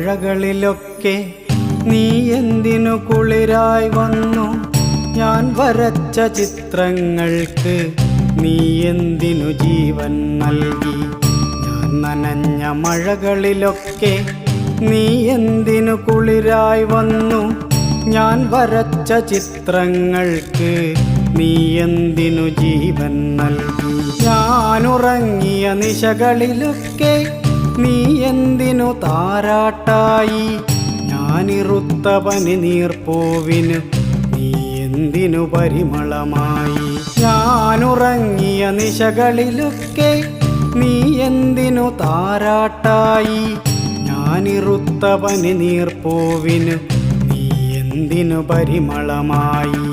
മഴകളിലൊക്കെ നീ എന്തിനു കുളിരായി വന്നു? ഞാൻ വരച്ച ചിത്രങ്ങൾക്ക് നീ എന്തിനു ജീവൻ നൽകി? ഞാൻ നനഞ്ഞ മഴകളിലൊക്കെ നീ എന്തിനു കുളിരായി വന്നു? ഞാൻ വരച്ച ചിത്രങ്ങൾക്ക് നീ എന്തിനു ജീവൻ നൽകി? ഞാനുറങ്ങിയ നിശകളിലൊക്കെ നീ എന്തിനു താരാട്ടായി? ഞാനിറുത്ത പനിനീർപ്പൂവിന് നീ എന്തിനു പരിമളമായി? ഞാനുറങ്ങിയ നിശകളിലൊക്കെ നീ എന്തിനു താരാട്ടായി? ഞാനിറുത്ത പനിനീർപ്പൂവിന് നീ എന്തിനു പരിമളമായി?